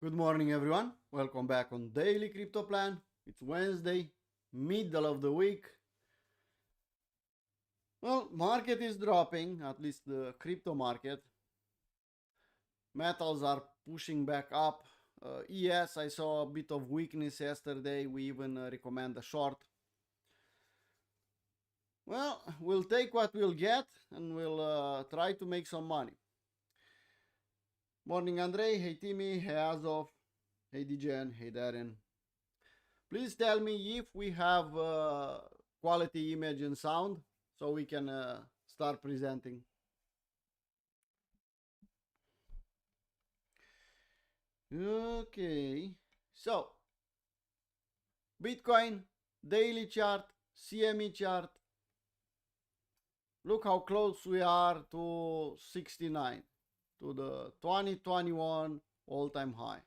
Good morning, everyone. Welcome back on Daily Crypto Plan. It's Wednesday, middle of the week. Well, market is dropping, at least the crypto market. Metals are pushing back up. Yes, I saw a bit of weakness yesterday. We even recommend a short. Well, we'll take what we'll get and we'll try to make some money. Morning, Andrei. Hey, Timmy. Hey, Azov. Hey, DJN. Hey, Darren. Please tell me if we have quality image and sound so we can start presenting. Okay, so Bitcoin daily chart, CME chart. Look how close we are to 69, to the 2021 all-time high.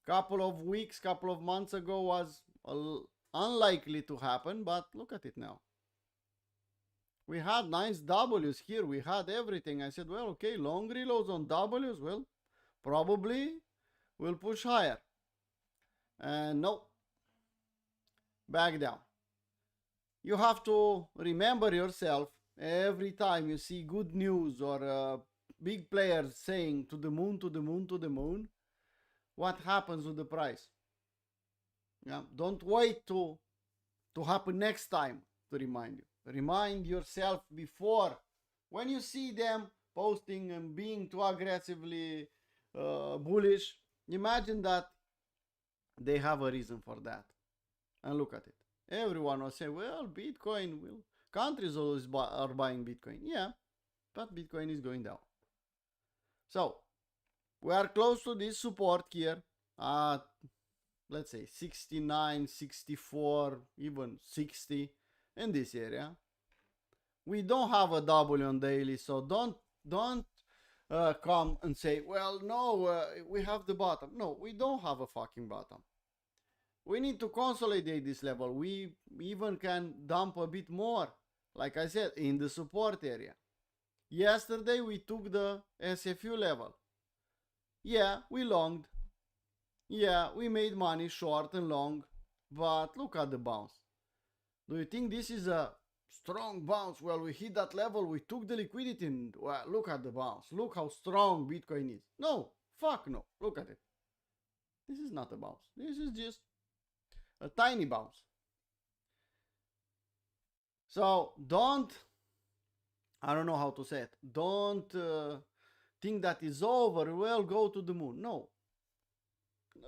Couple of weeks, couple of months ago was unlikely to happen, but look at it now. We had nice W's here. We had everything. I said, well, okay, long reloads on W's. Well, probably we'll push higher. And no, back down. You have to remember yourself every time you see good news or big players saying to the moon, to the moon, to the moon, what happens with the price. Yeah, don't wait to happen next time to remind you. Remind yourself before. When you see them posting and being too aggressively bullish, imagine that they have a reason for that. And look at it. Everyone will say, well, Bitcoin will... Countries always are buying Bitcoin. Yeah, but Bitcoin is going down. So, we are close to this support here at, let's say, 69, 64, even 60 in this area. We don't have a W on daily, so don't come and say, well, no, we have the bottom. No, we don't have a fucking bottom. We need to consolidate this level. We even can dump a bit more, like I said, in the support area. Yesterday we took the SFU level. Yeah, we longed. Yeah, we made money short and long, but look at the bounce. Do you think this is a strong bounce? Well, we hit that level, we took the liquidity, and well, look at the bounce. Look how strong Bitcoin is. No, fuck no. Look at it. This is not a bounce. This is just a tiny bounce. So don't, I don't know how to say it, don't think that is over, well, go to the moon. No.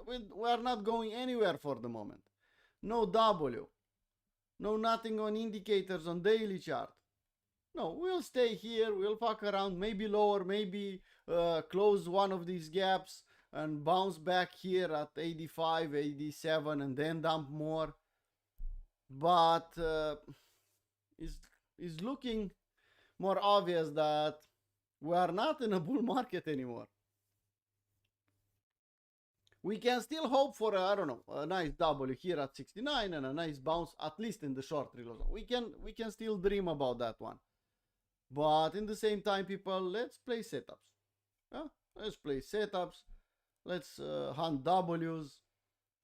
We are not going anywhere for the moment. No W. No nothing on indicators on daily chart. No, we'll stay here, we'll fuck around, maybe lower, maybe close one of these gaps and bounce back here at 85, 87 and then dump more. But it's looking more obvious that we are not in a bull market anymore. We can still hope for, I don't know, a nice W here at 69 and a nice bounce, at least in the short reload. We can still dream about that one. But in the same time, people, let's play setups. Yeah? Let's play setups. Let's hunt W's.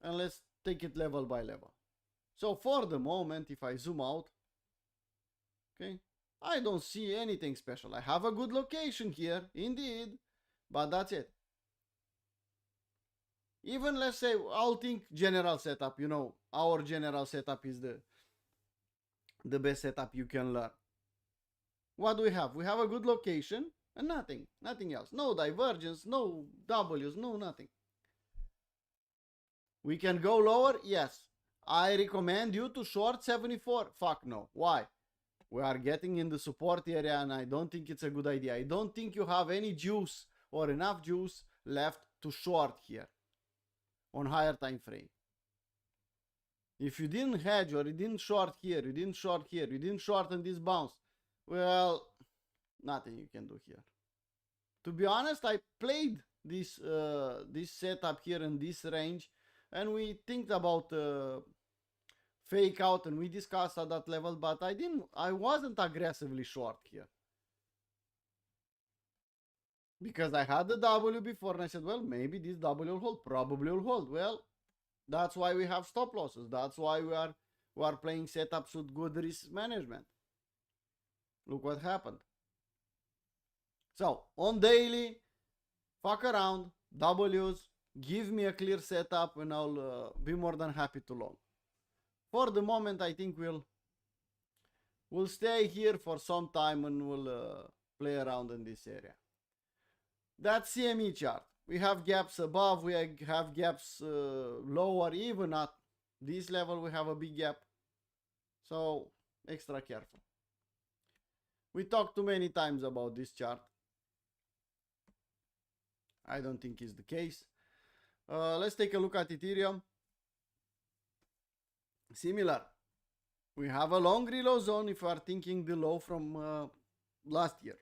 And let's take it level by level. So for the moment, if I zoom out, okay, I don't see anything special. I have a good location here, indeed, but that's it. Even let's say, I'll think general setup, you know, our general setup is the best setup you can learn. What do we have? We have a good location and nothing else. No divergence, no W's, no nothing. We can go lower? Yes. I recommend you to short 74. Fuck no. Why? We are getting in the support area and I don't think it's a good idea. I don't think you have any juice or enough juice left to short here on higher time frame. If you didn't hedge or you didn't short here, you didn't short here, you didn't short on this bounce, well, nothing you can do here. To be honest, I played this setup here in this range and we think about fake out and we discussed at that level, but I wasn't aggressively short here. Because I had the W before and I said, well, maybe this W will hold, probably will hold. Well, that's why we have stop losses. That's why we are playing setups with good risk management. Look what happened. So on daily, fuck around, W's, give me a clear setup and I'll be more than happy to long. For the moment, I think we'll stay here for some time and we'll play around in this area. That's CME chart. We have gaps above, we have gaps lower, even at this level we have a big gap. So extra careful. We talked too many times about this chart. I don't think it's the case. Let's take a look at Ethereum. Similar. We have a long reload zone if we are thinking the low from last year.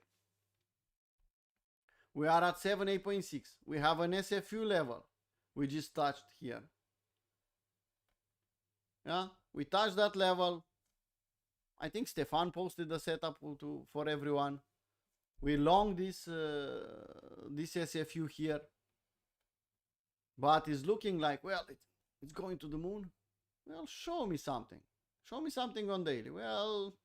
We are at 78.6. We have an SFU level. We just touched here. Yeah, we touched that level. I think Stefan posted the setup for everyone. We long this SFU here, but it's looking like, well, it's going to the moon. Well, show me something. Show me something on daily. Well,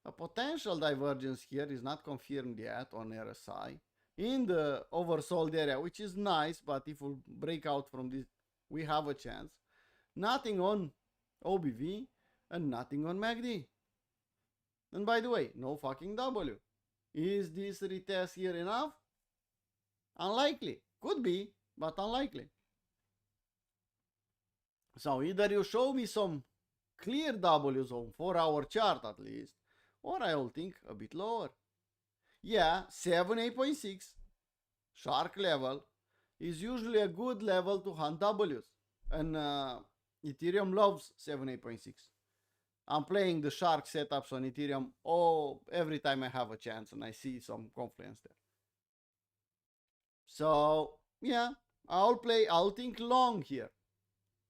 a potential divergence here is not confirmed yet on RSI in the oversold area, which is nice, but if we break out from this, we have a chance. Nothing on OBV and nothing on MACD. And by the way, no fucking W. Is this retest here enough? Unlikely. Could be, but unlikely. So either you show me some clear W's on 4-hour chart at least, or I will think a bit lower. Yeah, 78.6 shark level is usually a good level to hunt W's, and Ethereum loves 78.6. I'm playing the shark setups on Ethereum every time I have a chance and I see some confluence there. So yeah, I'll think long here.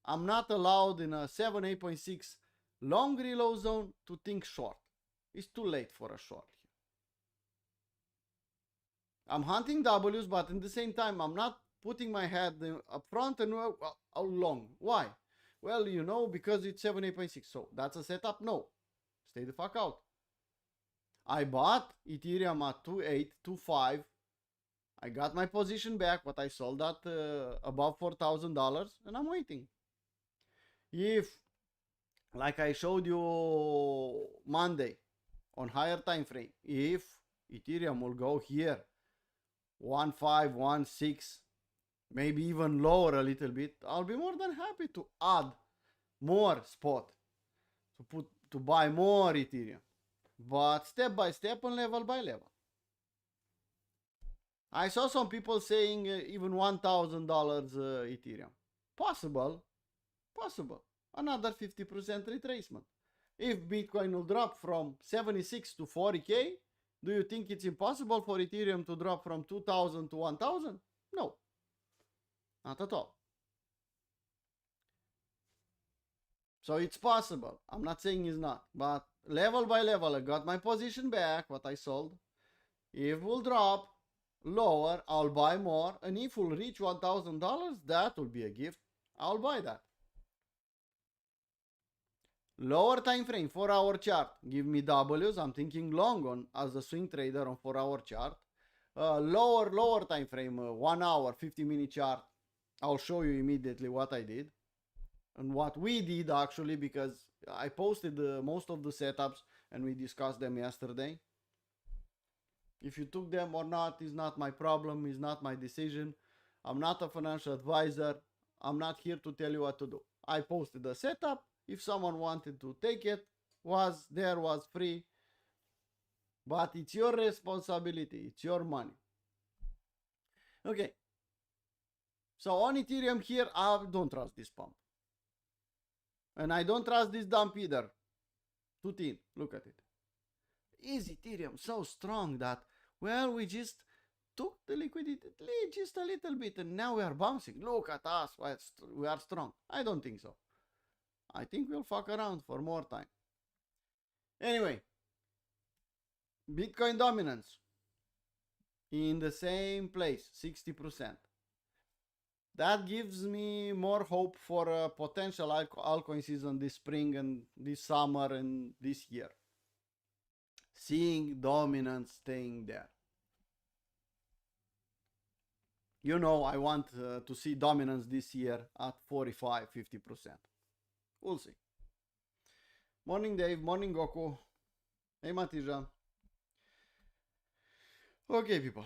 I'm not allowed in a 78.6 long reload zone to think short. It's too late for a short here. I'm hunting W's, but at the same time, I'm not putting my head up front and how long. Why? Well, you know, because it's 78.6. So that's a setup? No. Stay the fuck out. I bought Ethereum at 2.8, 2.5. I got my position back, but I sold that above $4,000 and I'm waiting. If, like I showed you Monday on higher time frame, if Ethereum will go here 1.5, 1.6, maybe even lower a little bit, I'll be more than happy to add more spot to buy more Ethereum, but step by step and level by level. I saw some people saying even $1,000 Ethereum. Possible. Another 50% retracement. If Bitcoin will drop from 76 to 40k, do you think it's impossible for Ethereum to drop from 2,000 to 1,000? No, not at all. So it's possible. I'm not saying it's not, but level by level, I got my position back, what I sold. If we'll drop lower, I'll buy more, and if we'll reach $1,000, that will be a gift. I'll buy that. Lower time frame, 4-hour chart, give me W's. I'm thinking long on as a swing trader on 4-hour chart. Lower time frame, 1 hour, 50-minute chart. I'll show you immediately what I did and what we did actually, because I posted most of the setups and we discussed them yesterday. If you took them or not is not my problem, is not my decision. I'm not a financial advisor. I'm not here to tell you what to do. I posted a setup. If someone wanted to take it, was free. But it's your responsibility. It's your money. Okay. So on Ethereum here, I don't trust this pump. And I don't trust this dump either. Too thin. Look at it. Is Ethereum so strong that, well, we just took the liquidity just a little bit and now we are bouncing. Look at us. We are strong. I don't think so. I think we'll fuck around for more time. Anyway, Bitcoin dominance. in the same place, 60%. That gives me more hope for a potential altcoin season this spring and this summer and this year. Seeing dominance staying there. You know, I want to see dominance this year at 45-50%. We'll see. Morning Dave, morning Goku. Hey Matija. Okay people,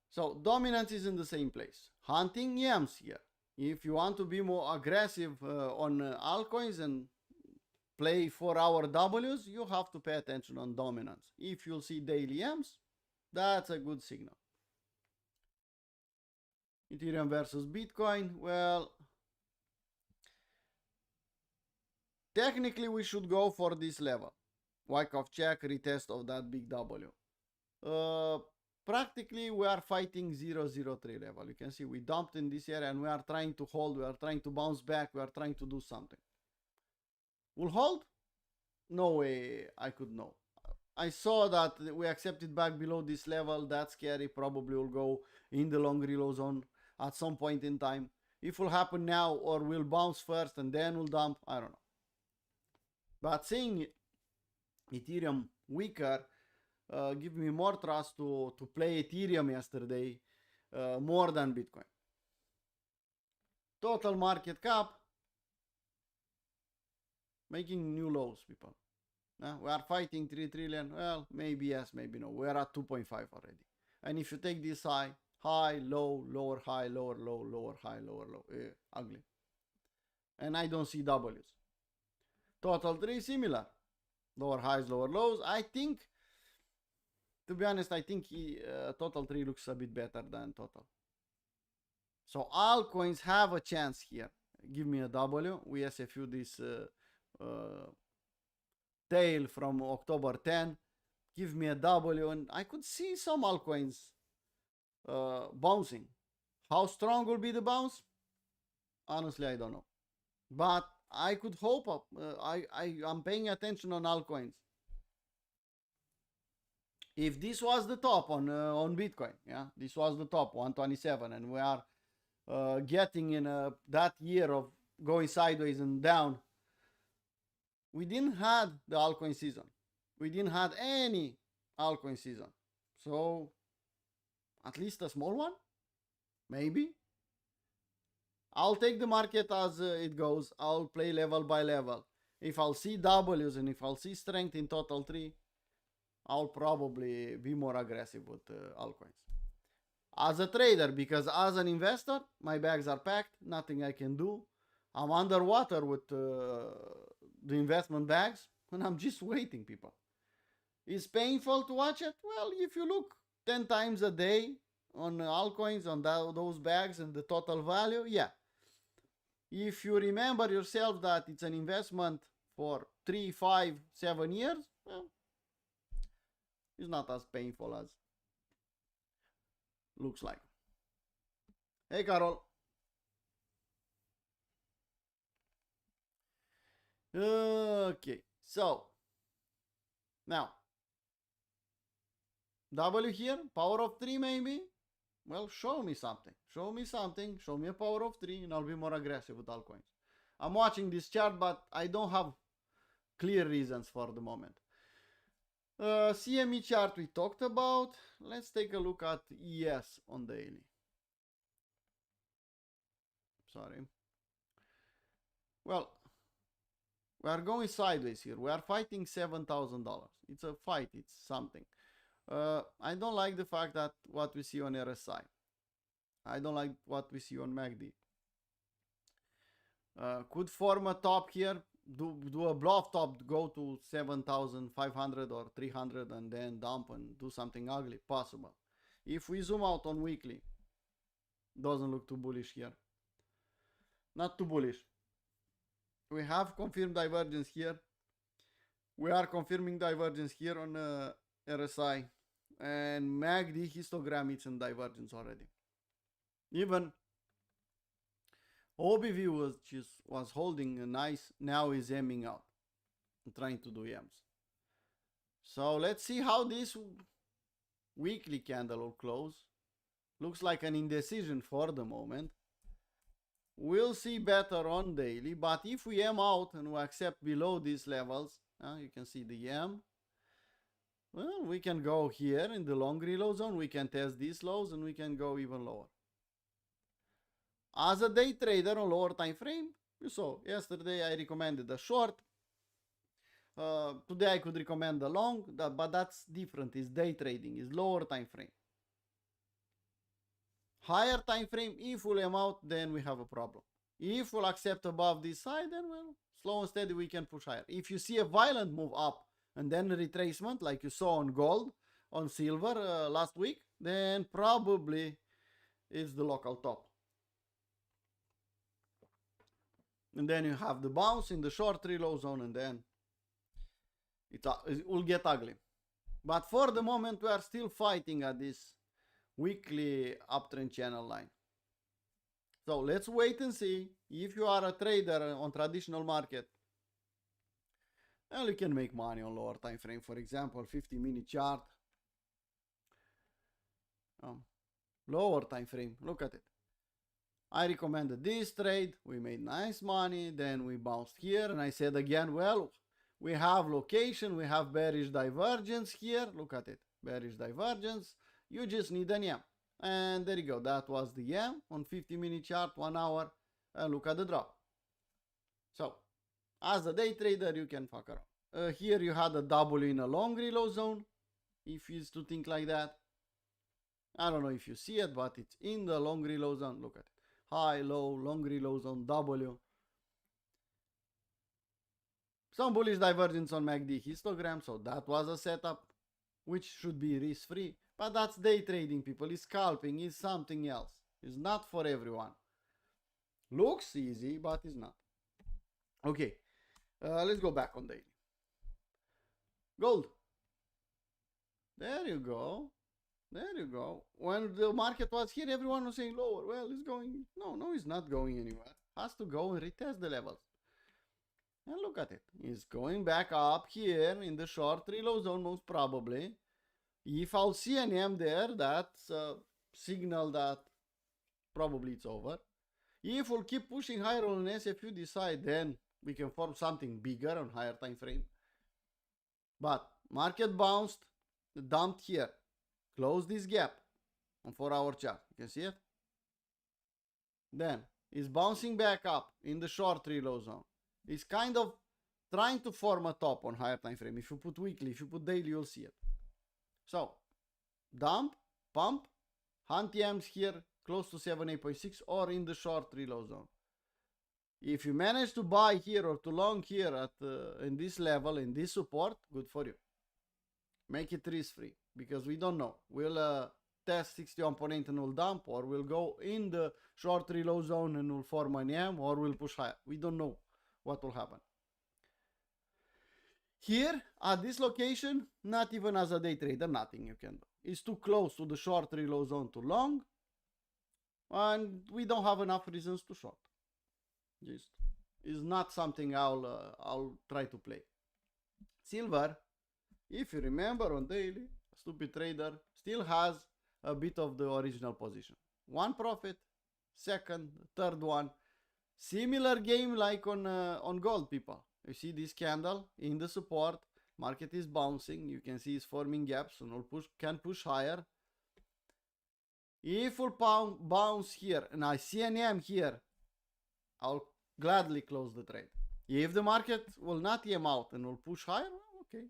so dominance is in the same place. Hunting yams here. If you want to be more aggressive on altcoins and play 4-hour Ws, you have to pay attention on dominance. If you'll see daily yams, that's a good signal. Ethereum versus Bitcoin, well, technically we should go for this level. Wyckoff check, retest of that big W. Practically we are fighting 003 level. You can see we dumped in this area and we are trying to hold, we are trying to bounce back, we are trying to do something. We'll hold? No way I could know. I saw that we accepted back below this level. That's scary. Probably will go in the long reload zone at some point in time. If it will happen now or we'll bounce first and then we'll dump, I don't know. But seeing Ethereum weaker give me more trust to play Ethereum yesterday more than Bitcoin. Total market cap making new lows, people. We are fighting 3 trillion. Well, maybe yes, maybe no. We are at 2.5 already. And if you take this high, low, lower, high, lower, low, lower, high, lower, low, ugly. And I don't see W's. Total 3 similar. Lower highs, lower lows. I think, to be honest, I think total 3 looks a bit better than total. So altcoins have a chance here. Give me a W. We SFU this tail from October 10. Give me a W and I could see some altcoins bouncing. How strong will be the bounce? Honestly, I don't know. But I could hope. I'm paying attention on altcoins. If this was the top on Bitcoin, yeah, this was the top 127, and we are getting in that year of going sideways and down. We didn't have the altcoin season. We didn't have any altcoin season. So at least a small one, maybe. I'll take the market as it goes. I'll play level by level. If I'll see W's and if I'll see strength in total 3, I'll probably be more aggressive with altcoins. As a trader, because as an investor, my bags are packed, nothing I can do. I'm underwater with the investment bags, and I'm just waiting, people. It's painful to watch it. Well, if you look 10 times a day on altcoins, on those bags and the total value, yeah. If you remember yourself that it's an investment for 3, 5, 7 years, well, it's not as painful as looks like. Hey, Carol. Okay, so now W here, power of 3 maybe. Well, show me something. Show me something. Show me a power of 3 and I'll be more aggressive with altcoins. I'm watching this chart, but I don't have clear reasons for the moment. CME chart we talked about. Let's take a look at ES on daily. Sorry. Well, we are going sideways here. We are fighting $7,000. It's a fight. It's something. I don't like the fact that what we see on RSI. I don't like what we see on MACD. Could form a top here. Do a bluff top, go to 7,500 or 300 and then dump and do something ugly. Possible. If we zoom out on weekly, doesn't look too bullish here. Not too bullish. We have confirmed divergence here. We are confirming divergence here on RSI. And MACD histogram, it's in divergence already. Even OBV was holding a nice, now is aiming out. Trying to do yams. So let's see how this weekly candle will close. Looks like an indecision for the moment. We'll see better on daily, but if we M out and we accept below these levels, you can see the M. Well, we can go here in the long reload zone, we can test these lows and we can go even lower. As a day trader on lower time frame, you saw yesterday I recommended a short. Today I could recommend a long, but that's different. It's day trading, it's lower time frame. Higher time frame, if we'll M out, then we have a problem. If we'll accept above this side, then well, slow and steady we can push higher. If you see a violent move up and then a retracement like you saw on gold, on silver last week, then probably it's the local top. And then you have the bounce in the short reload zone, and then it will get ugly. But for the moment we are still fighting at this weekly uptrend channel line. So let's wait and see. If you are a trader on traditional market, well, you can make money on lower time frame. For example, 50-minute chart. Lower time frame, look at it. I recommended this trade, we made nice money, then we bounced here, and I said again, well, we have location, we have bearish divergence here, look at it, bearish divergence, you just need an M. And there you go, that was the M on 50-minute chart, 1 hour, and look at the drop. So, as a day trader, you can fuck around. Here you had a double in a long reload zone, if you used to think like that. I don't know if you see it, but it's in the long reload zone, look at it. High, low, long reload zone, W. Some bullish divergence on MACD histogram, so that was a setup which should be risk free. But that's day trading, people. It's scalping, it's something else. It's not for everyone. Looks easy, but it's not. Okay, let's go back on daily. Gold. There you go. There you go. When the market was here, everyone was saying lower. Well, it's going. No, it's not going anywhere. Has to go and retest the levels. And look at it. It's going back up here in the short reload zone, most probably. If I'll see an M there, that's a signal that probably it's over. If we'll keep pushing higher on an SFU decide, then we can form something bigger on higher time frame. But market bounced, dumped here. Close this gap on 4-hour chart. You can see it? Then it's bouncing back up in the short reload zone. It's kind of trying to form a top on higher time frame. If you put weekly, if you put daily, you'll see it. So dump, pump, hunt EMs here close to 78.6 or in the short reload zone. If you manage to buy here or to long here at in this level, in this support, good for you. Make it risk free, because we don't know. We'll test 61.8 and we'll dump, or we'll go in the short reload zone and we'll form an M, or we'll push higher. We don't know what will happen. Here at this location, not even as a day trader, nothing you can do. It's too close to the short reload zone to long, and we don't have enough reasons to short. Just is not something I'll try to play. Silver, if you remember on daily, stupid trader still has a bit of the original position. One profit, second, third one. Similar game like on gold, people. You see this candle in the support, market is bouncing, you can see it's forming gaps and we'll can push higher. If we'll bounce here and I see an M here, I'll gladly close the trade. If the market will not M out and will push higher, well, okay.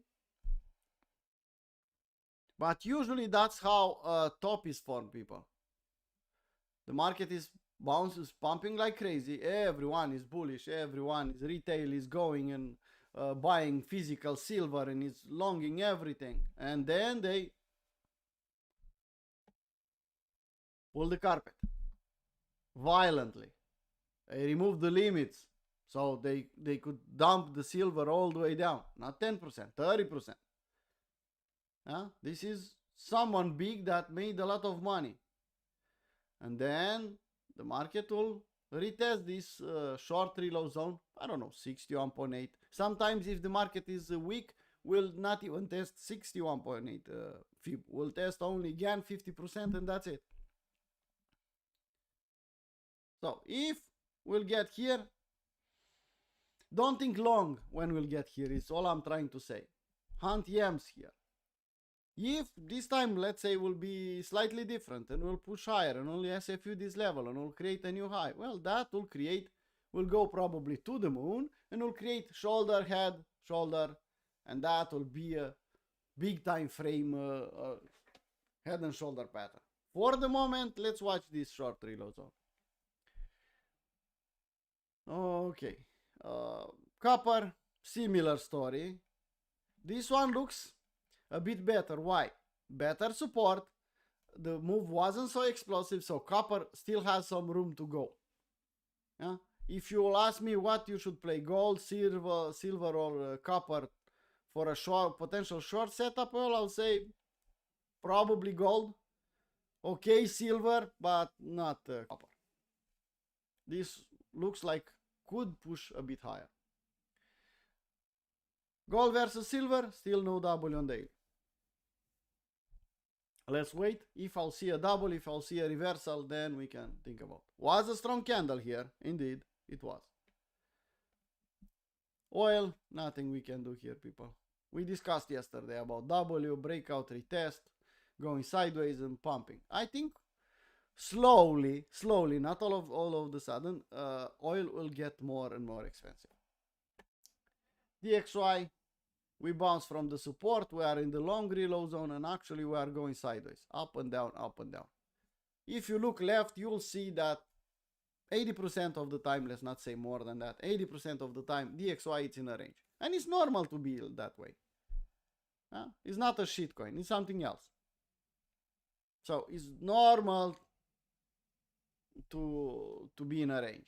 But usually that's how a top is formed, people. The market is bounces, pumping like crazy. Everyone is bullish. Everyone is retail is going and buying physical silver and is longing everything. And then they pull the carpet violently. They remove the limits, so they could dump the silver all the way down. Not 10%, 30%. This is someone big that made a lot of money. And then the market will retest this short reload zone. I don't know, 61.8. Sometimes if the market is weak, we'll not even test 61.8 fib. We'll test only again 50% and that's it. So if we'll get here, don't think long when we'll get here, is all I'm trying to say. Hunt yams here. If this time, let's say, will be slightly different and we'll push higher and only SFU this level and we'll create a new high, well, that will go probably to the moon and will create shoulder, head, shoulder, and that will be a big time frame head and shoulder pattern. For the moment, let's watch this short reload zone. Okay. Copper, similar story. This one looks a bit better. Why? Better support. The move wasn't so explosive, so copper still has some room to go. Yeah? If you will ask me what you should play, gold, silver or copper for a potential short setup, well, I'll say probably gold. Okay, silver, but not copper. This looks like could push a bit higher. Gold versus silver, still no double on daily. Let's wait. If I'll see a double, if I'll see a reversal, then we can think about. Was a strong candle here. Indeed, it was. Oil, nothing we can do here, people. We discussed yesterday about W, breakout, retest, going sideways and pumping. I think slowly, not all of the sudden, oil will get more and more expensive. DXY, we bounce from the support, we are in the long reload zone, and actually we are going sideways, up and down, up and down. If you look left, you'll see that 80% of the time, let's not say more than that, 80% of the time, DXY is in a range. And it's normal to be that way. It's not a shitcoin, it's something else. So it's normal to be in a range.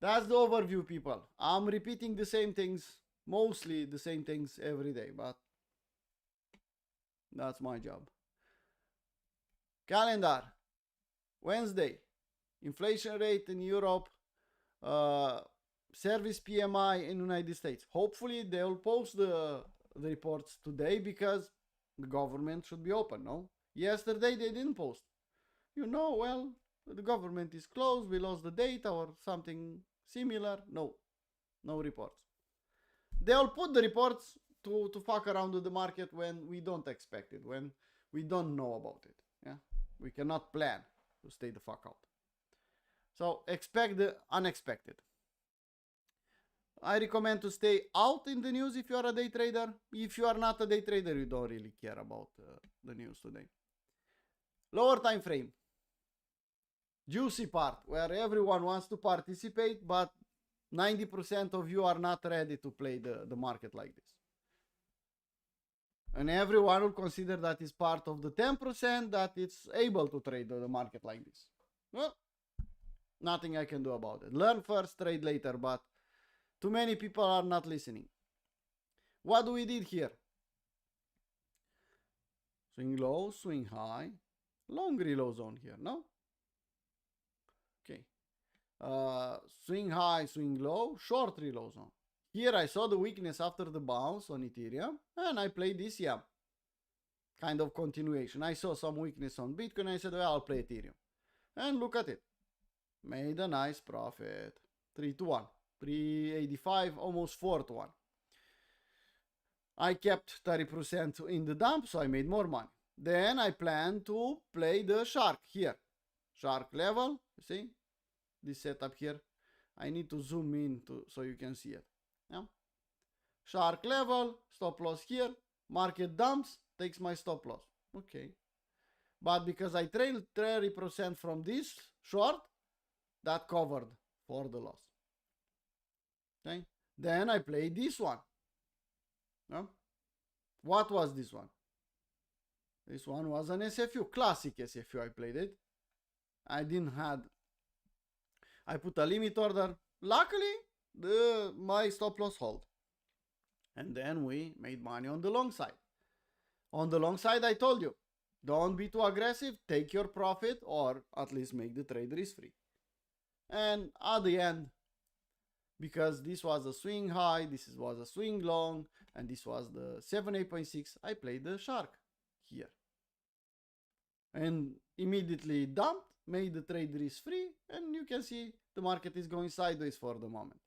That's the overview, people. I'm repeating the same things, mostly the same things every day, but that's my job. Calendar. Wednesday. Inflation rate in Europe. Service PMI in United States. Hopefully they will post the reports today because the government should be open, no? Yesterday they didn't post. You know, well, the government is closed, we lost the data or something similar. No reports. They'll put the reports to fuck around with the market when we don't expect it, when we don't know about it. Yeah, we cannot plan to stay the fuck out. So expect the unexpected. I recommend to stay out in the news if you are a day trader. If you are not a day trader, you don't really care about the news today. Lower time frame. Juicy part where everyone wants to participate, but 90% of you are not ready to play the market like this. And everyone will consider that is part of the 10% that it's able to trade the market like this. Well, nothing I can do about it. Learn first, trade later, but too many people are not listening. What do we did here? Swing low, swing high, long reload zone here, no? Okay. Swing high, swing low, short reload zone. Here I saw the weakness after the bounce on Ethereum and I played this yam. Kind of continuation. I saw some weakness on Bitcoin. I said, well, I'll play Ethereum. And look at it. Made a nice profit. 3-1. 385, almost 4-1. I kept 30% in the dump, so I made more money. Then I plan to play the shark here. Shark level, you see? This setup here. I need to zoom in so you can see it. Yeah? Shark level, stop loss here. Market dumps, takes my stop loss. Okay. But because I trailed 30% from this short, that covered for the loss. Okay. Then I played this one. No? What was this one? This one was an SFU, classic SFU. I played it. I put a limit order. Luckily, my stop loss hold. And then we made money on the long side. On the long side, I told you, don't be too aggressive. Take your profit or at least make the trade risk free. And at the end, because this was a swing high, this was a swing long, and this was the 78.6, I played the shark here. And immediately dumped, made the trade risk free, and you can see the market is going sideways for the moment.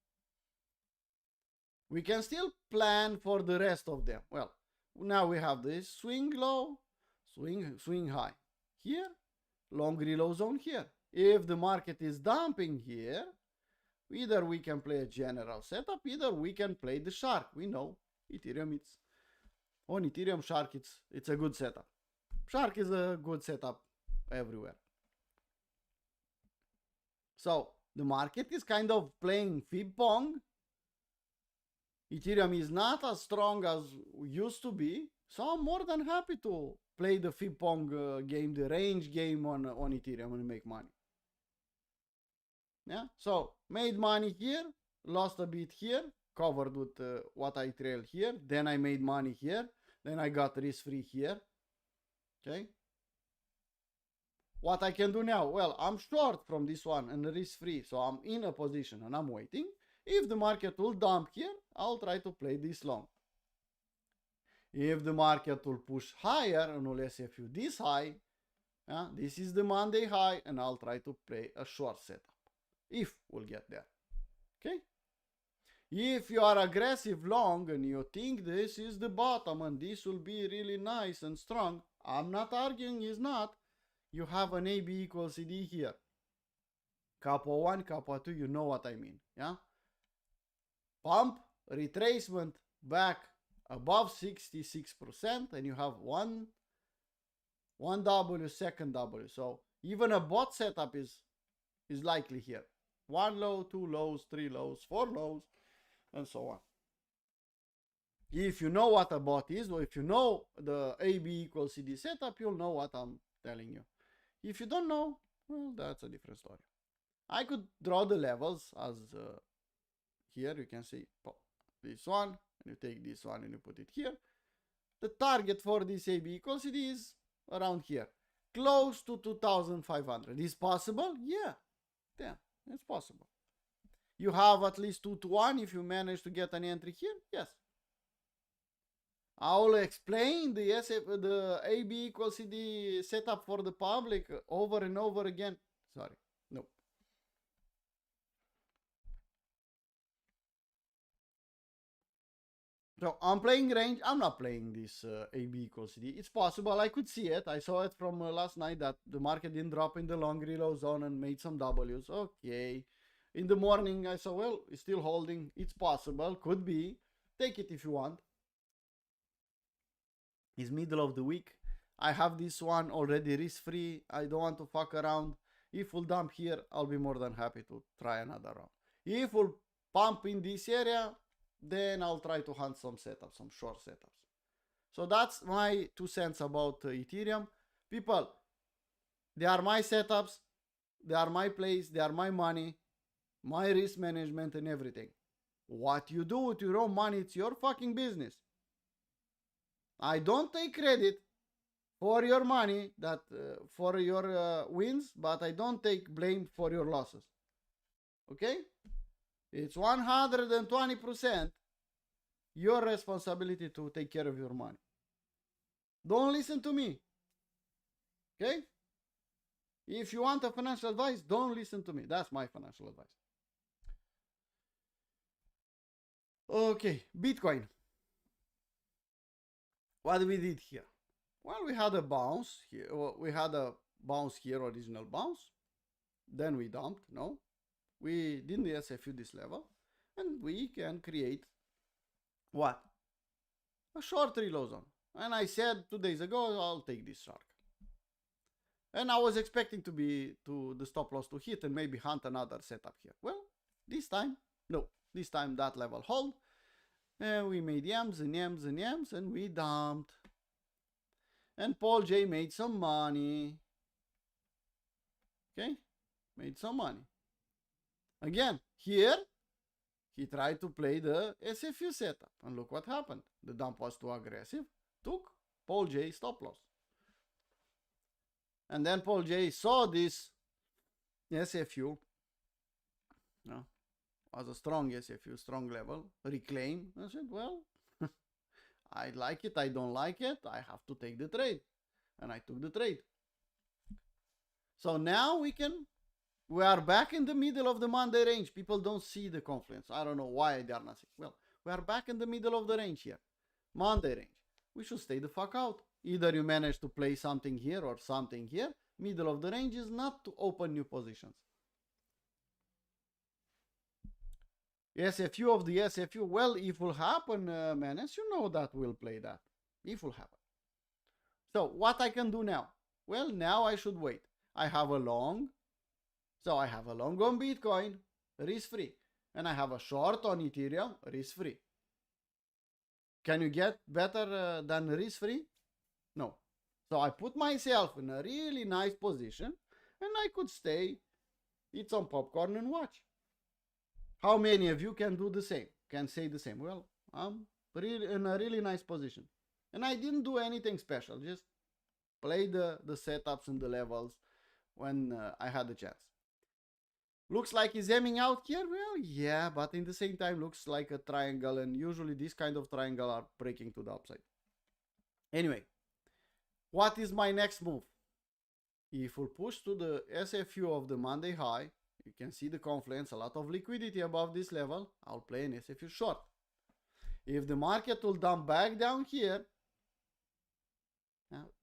We can still plan for the rest of them. Well, now we have this swing low, swing high here, long reload zone here. If the market is dumping here, either we can play a general setup, either we can play the shark. We know Ethereum, on Ethereum shark, it's a good setup. Shark is a good setup everywhere. So the market is kind of playing fib pong. Ethereum is not as strong as used to be, so I'm more than happy to play the fib pong game, the range game on Ethereum and make money. Yeah, so made money here, lost a bit here, covered with what I trailed here, then I made money here, then I got risk free here. Okay, what I can do now? Well, I'm short from this one and risk free, so I'm in a position and I'm waiting. If the market will dump here, I'll try to play this long. If the market will push higher and will SFU this high, this is the Monday high, and I'll try to play a short setup. If we'll get there. Okay? If you are aggressive long and you think this is the bottom and this will be really nice and strong, I'm not arguing it's not. You have an AB equals CD here. Kappa 1, Kappa 2, you know what I mean. Yeah? Pump, retracement back above 66%, and you have one W, second W. So even a bot setup is likely here. 1 low, 2 lows, 3 lows, 4 lows, and so on. If you know what a bot is, or if you know the AB equals CD setup, you'll know what I'm telling you. If you don't know, well, that's a different story. I could draw the levels as here you can see this one, and you take this one and you put it here. The target for this AB equals CD is around here, close to 2,500. Is possible? Yeah, it's possible. You have at least 2 to 1 if you manage to get an entry here. Yes. I will explain the AB equals CD setup for the public over and over again. Sorry, no. So I'm playing range. I'm not playing this AB equals CD. It's possible. I could see it. I saw it from last night that the market didn't drop in the long reload zone and made some W's. Okay. In the morning, I saw, well, it's still holding. It's possible. Could be. Take it if you want. It's middle of the week. I have this one already risk free. I don't want to fuck around. If we'll dump here, I'll be more than happy to try another round. If we'll pump in this area, then I'll try to hunt some setups, some short setups. So that's my 2 cents about Ethereum. People, they are my setups, they are my plays, they are my money, my risk management and everything. What you do with your own money, it's your fucking business. I don't take credit for your money, that for your wins, but I don't take blame for your losses. Okay? It's 120% your responsibility to take care of your money. Don't listen to me. Okay? If you want a financial advice, don't listen to me. That's my financial advice. Okay, Bitcoin. What we did here? Well, we had a bounce here. Well, we had a bounce here, original bounce. Then we dumped, no? We didn't SFU this level. And we can create what? A short reload zone. And I said 2 days ago, I'll take this shark. And I was expecting to the stop loss to hit and maybe hunt another setup here. Well, this time, no. This time that level hold. And we made yams and yams and yams and we dumped. And Paul J made some money. Okay? Made some money. Again, here, he tried to play the SFU setup. And look what happened. The dump was too aggressive. Took Paul J stop loss. And then Paul J saw this SFU. No, was a strong SFU, strong level. Reclaim. I said, well, I like it, I don't like it. I have to take the trade. And I took the trade. So now we are back in the middle of the Monday range. People don't see the confluence. I don't know why they are not seeing. Well, we are back in the middle of the range here. Monday range. We should stay the fuck out. Either you manage to play something here or something here. Middle of the range is not to open new positions. SFU of the SFU. Well, if will happen, Menace, you know that we'll play that. If will happen. So what I can do now? Well, now I should wait. I have a long. So I have a long on Bitcoin, risk-free. And I have a short on Ethereum, risk-free. Can you get better than risk-free? No. So I put myself in a really nice position and I could stay, eat some popcorn and watch. How many of you can do the same? Can say the same? Well, I'm really in a really nice position. And I didn't do anything special. Just play the setups and the levels when I had the chance. Looks like he's aiming out here. Well, yeah, but in the same time looks like a triangle, and usually this kind of triangle are breaking to the upside. Anyway, what is my next move? If we push to the SFU of the Monday high, you can see the confluence, a lot of liquidity above this level, I'll play an SFU short. If the market will dump back down here,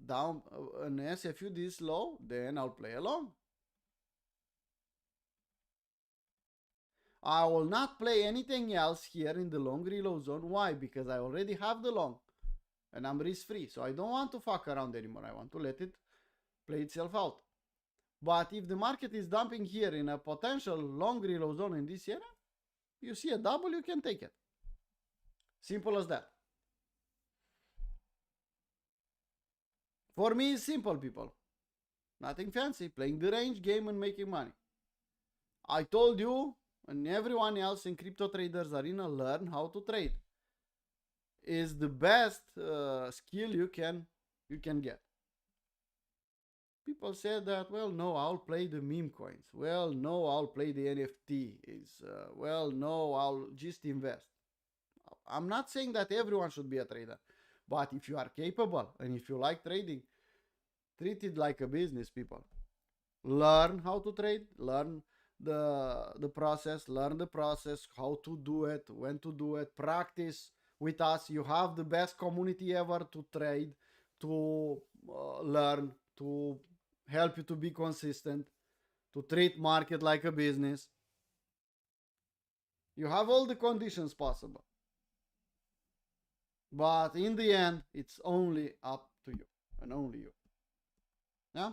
down an SFU this low, then I'll play along. I will not play anything else here in the long reload zone. Why? Because I already have the long and I'm risk free. So I don't want to fuck around anymore. I want to let it play itself out. But if the market is dumping here in a potential long reload zone in this area, you see a double, you can take it. Simple as that. For me, it's simple, people. Nothing fancy. Playing the range game and making money. I told you, and everyone else in crypto traders arena, learn how to trade. Is the best skill you can get. People said that, well, no, I'll play the meme coins. Well, no, I'll play the NFT. Well, no, I'll just invest. I'm not saying that everyone should be a trader, but if you are capable and if you like trading, treat it like a business, people. Learn how to trade, learn the process, how to do it, when to do it, practice with us. You have the best community ever to trade, to learn, to help you to be consistent, to treat market like a business. You have all the conditions possible. But in the end, it's only up to you and only you. Yeah?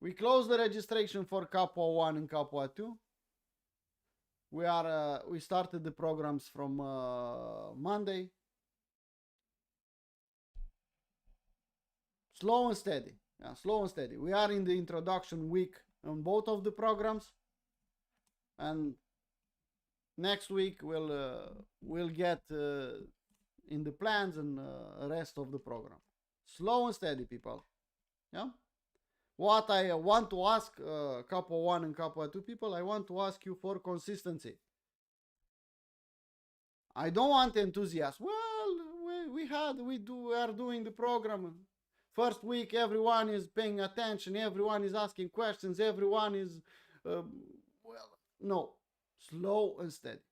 We close the registration for Capua 1 and Capua 2. We started the programs from Monday. Slow and steady. Yeah, slow and steady. We are in the introduction week on both of the programs, and next week we'll get in the plans and rest of the program. Slow and steady, people. Yeah. What I want to ask Capua 1 and Capua 2 people, I want to ask you for consistency. I don't want enthusiasm. Well, we are doing the program. First week, everyone is paying attention. Everyone is asking questions. Everyone is, no, slow and steady.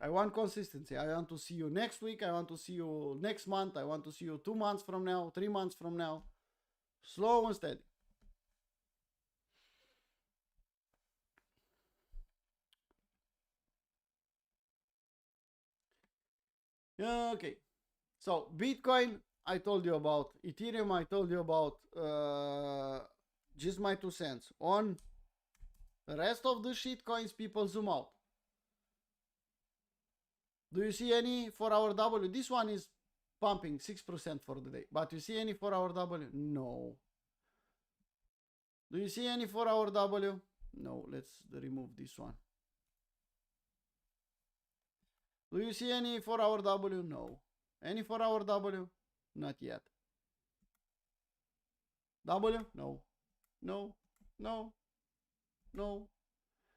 I want consistency. I want to see you next week. I want to see you next month. I want to see you 2 months from now, 3 months from now. Slow and steady. Okay. So Bitcoin, I told you about. Ethereum, I told you about. Just my 2 cents. On the rest of the shit coins, people zoom out. Do you see any 4-hour W? This one is pumping 6% for the day. But you see any 4-hour W? No. Do you see any 4-hour W? No. Let's remove this one. Do you see any 4-hour W? No. Any 4-hour W? Not yet. W? No. No. No. No.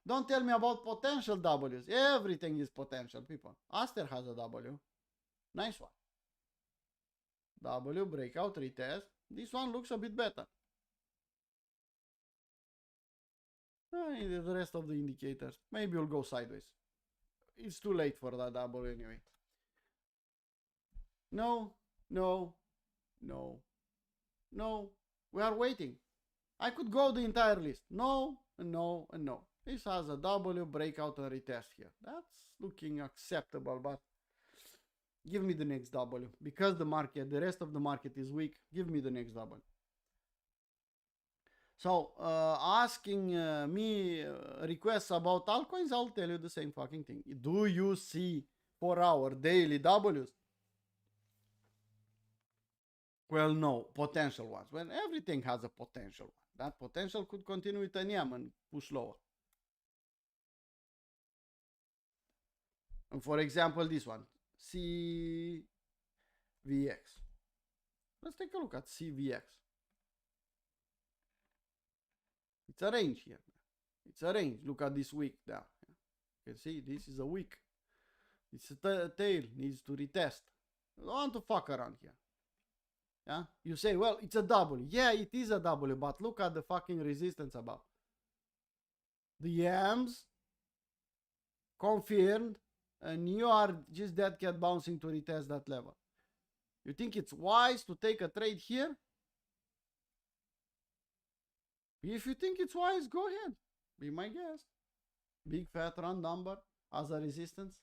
Don't tell me about potential Ws. Everything is potential, people. Aster has a W. Nice one. W, breakout, retest. This one looks a bit better. The rest of the indicators, maybe will go sideways. It's too late for that double anyway. No, no, no, no. We are waiting. I could go the entire list. No, and no, and no. This has a W breakout and retest here. That's looking acceptable, but give me the next W. Because the rest of the market is weak, give me the next W. So, asking me requests about altcoins, I'll tell you the same fucking thing. Do you see 4-hour daily Ws? Well, no, potential ones. Well, everything has a potential one. That potential could continue with an EM and push lower. And for example, this one, CVX. Let's take a look at CVX. It's a range here. It's a range. Look at this wick down. You can see this is a wick. It's a tail. Needs to retest. I don't want to fuck around here. Yeah? You say, well, it's a W. Yeah, it is a W, but look at the fucking resistance above. The yams confirmed, and you are just that cat bouncing to retest that level. You think it's wise to take a trade here? If you think it's wise, go ahead. Be my guest. Big fat round number as a resistance.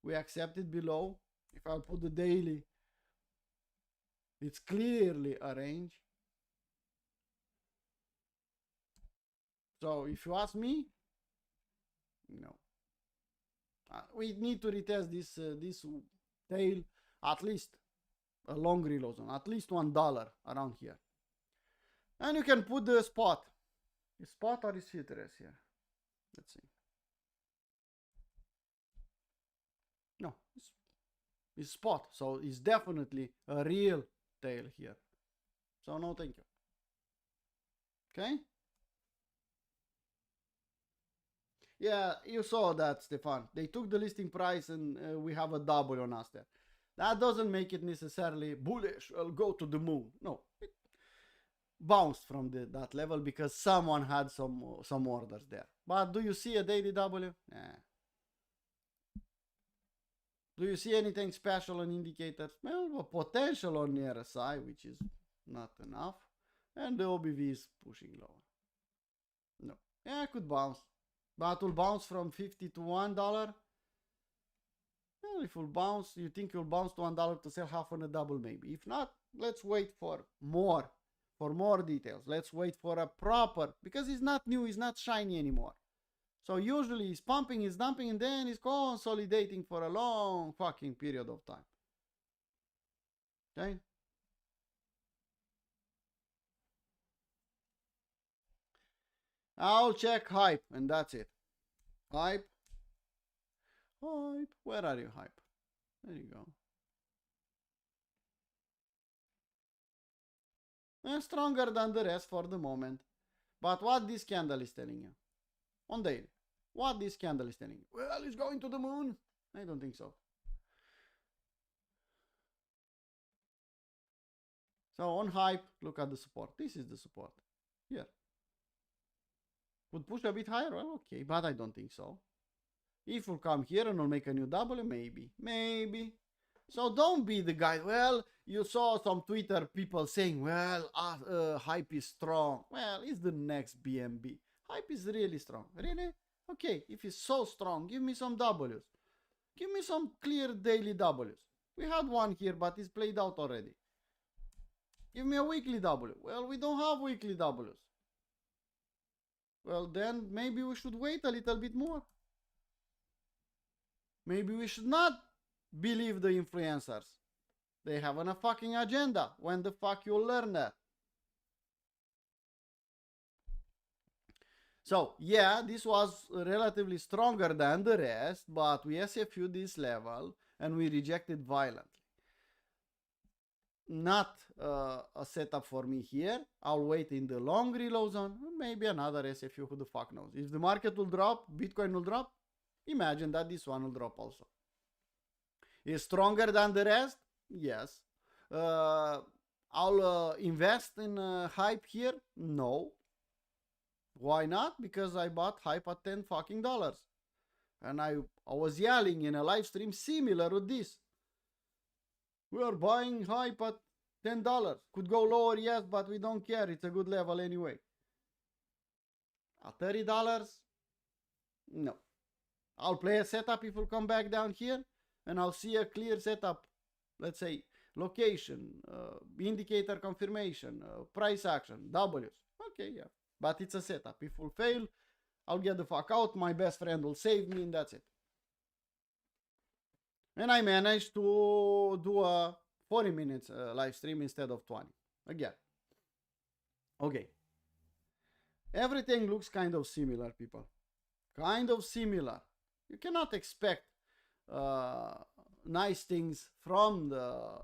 We accept it below. If I put the daily, it's clearly a range. So if you ask me, no. We need to retest this tail, at least a long reload zone, at least $1 around here. And you can put the spot. Is spot or is futures here? Let's see. No, it's spot. So it's definitely a real tail here. So no, thank you. Okay? Yeah, you saw that, Stefan. They took the listing price and we have a double on us there. That doesn't make it necessarily bullish. I'll go to the moon. No, it bounced from that level because someone had some orders there. But do you see a daily W? Nah. Do you see anything special on indicators? Well, a potential on the RSI, which is not enough. And the OBV is pushing lower. No. Yeah, it could bounce. But will bounce from 50 to $1. Well, if it will bounce, you think you'll bounce to $1 to sell half on a double maybe. If not, let's wait for more details. Let's wait for a proper, because it's not new, it's not shiny anymore. So usually it's pumping, it's dumping, and then it's consolidating for a long fucking period of time. Okay? I'll check hype, and that's it. Hype. Hype. Where are you, hype? There you go. And stronger than the rest for the moment. But what this candle is telling you? On daily. What this candle is telling you? Well, it's going to the moon. I don't think so. So on hype, look at the support. This is the support. Here. Would push a bit higher? Well, okay, but I don't think so. If we'll come here and we'll make a new W, maybe. Maybe. So don't be the guy. Well, you saw some Twitter people saying, well, hype is strong. Well, it's the next BNB. Hype is really strong. Really? Okay, if it's so strong, give me some Ws. Give me some clear daily Ws. We had one here, but it's played out already. Give me a weekly W. Well, we don't have weekly Ws. Well, then maybe we should wait a little bit more. Maybe we should not believe the influencers. They have a fucking agenda. When the fuck you'll learn that? So, yeah, this was relatively stronger than the rest, but we SFU this level and we rejected violently. Not a setup for me here. I'll wait in the long reload zone. Maybe another SFU, who the fuck knows. If the market will drop, Bitcoin will drop, imagine that this one will drop also. Is stronger than the rest? Yes. I'll invest in hype here? No. Why not? Because I bought hype at $10 fucking. And I was yelling in a live stream similar to this. We are buying hype at $10. Could go lower, yes, but we don't care. It's a good level anyway. At $30? No. I'll play a setup if we'll come back down here and I'll see a clear setup. Let's say location, indicator confirmation, price action, W's. Okay, yeah. But it's a setup. If we'll fail, I'll get the fuck out. My best friend will save me and that's it. And I managed to do a 40 minutes live stream instead of 20. Again. Okay. Everything looks kind of similar, people. Kind of similar. You cannot expect nice things from the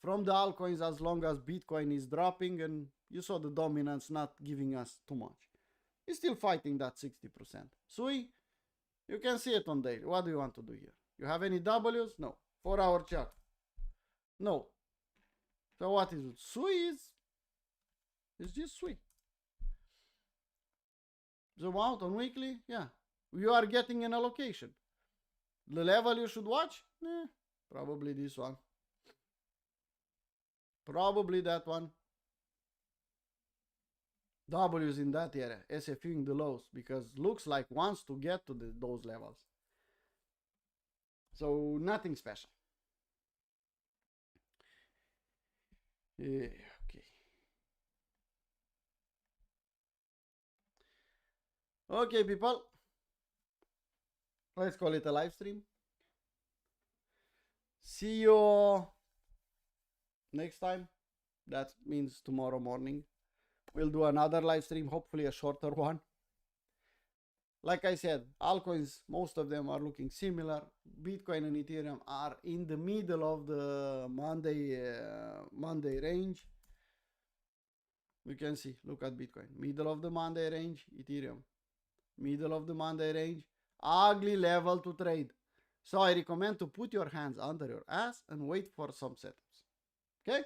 altcoins as long as Bitcoin is dropping and you saw the dominance not giving us too much. It's still fighting that 60%. Sui, you can see it on daily. What do you want to do here? You have any W's? No. 4-hour chart? No. So what is it? Sui is just Sui. Zoom out on weekly? Yeah. You are getting an allocation. The level you should watch? Probably this one. Probably that one. W's in that area. SFUing the lows because looks like wants to get to those levels. So nothing special. Okay. Okay, people. Let's call it a live stream. See you next time. That means tomorrow morning. We'll do another live stream, hopefully a shorter one. Like I said, altcoins, most of them are looking similar. Bitcoin and Ethereum are in the middle of the Monday range. You can see, look at Bitcoin. Middle of the Monday range, Ethereum. Middle of the Monday range. Ugly level to trade. So I recommend to put your hands under your ass and wait for some setups. Okay?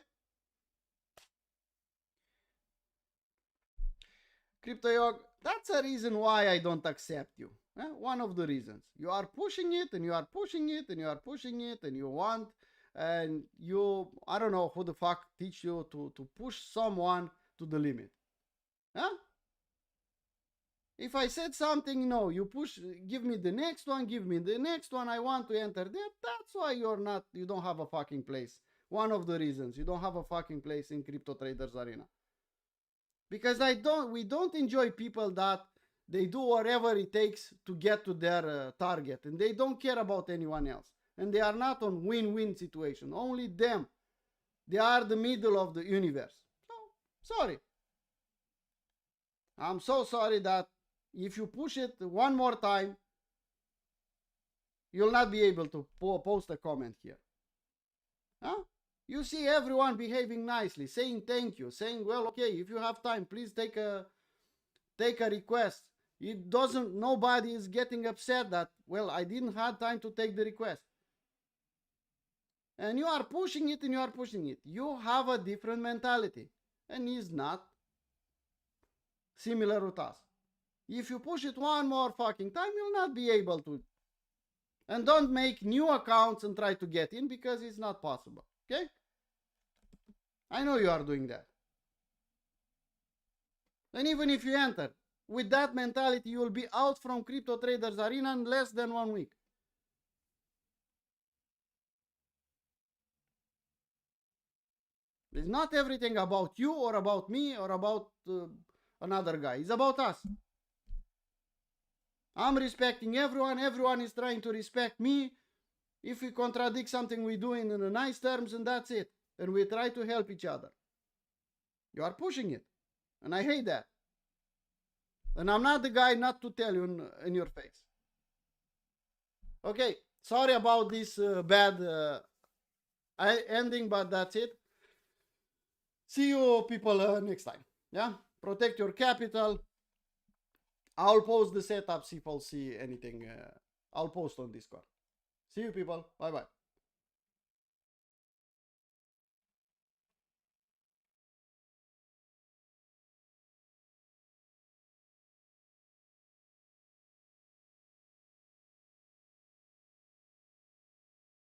CryptoYog, that's a reason why I don't accept you. One of the reasons. You are pushing it and you are pushing it and you are pushing it and you want and you, I don't know who the fuck teach you to push someone to the limit. Huh? If I said something, no, you push, give me the next one, give me the next one, I want to enter that. That's why you don't have a fucking place. One of the reasons you don't have a fucking place in Crypto Traders Arena. Because we don't enjoy people that they do whatever it takes to get to their target and they don't care about anyone else. And they are not on win-win situation, only them. They are the middle of the universe. So, sorry. I'm so sorry that if you push it one more time, you'll not be able to post a comment here. Huh? You see everyone behaving nicely, saying thank you, saying, well, okay, if you have time, please take a request. It doesn't, nobody is getting upset that, well, I didn't have time to take the request. And you are pushing it and you are pushing it. You have a different mentality and it's not similar with us. If you push it one more fucking time, you'll not be able to. And don't make new accounts and try to get in because it's not possible. Okay? I know you are doing that. And even if you enter, with that mentality, you will be out from Crypto Traders Arena in less than 1 week. It's not everything about you or about me or about another guy. It's about us. I'm respecting everyone. Everyone is trying to respect me. If we contradict something, we do it in nice terms and that's it. And we try to help each other. You are pushing it. And I hate that. And I'm not the guy not to tell you in your face. Okay. Sorry about this bad ending, but that's it. See you people next time. Yeah. Protect your capital. I'll post the setups if I'll see anything. I'll post on Discord. See you people. Bye bye.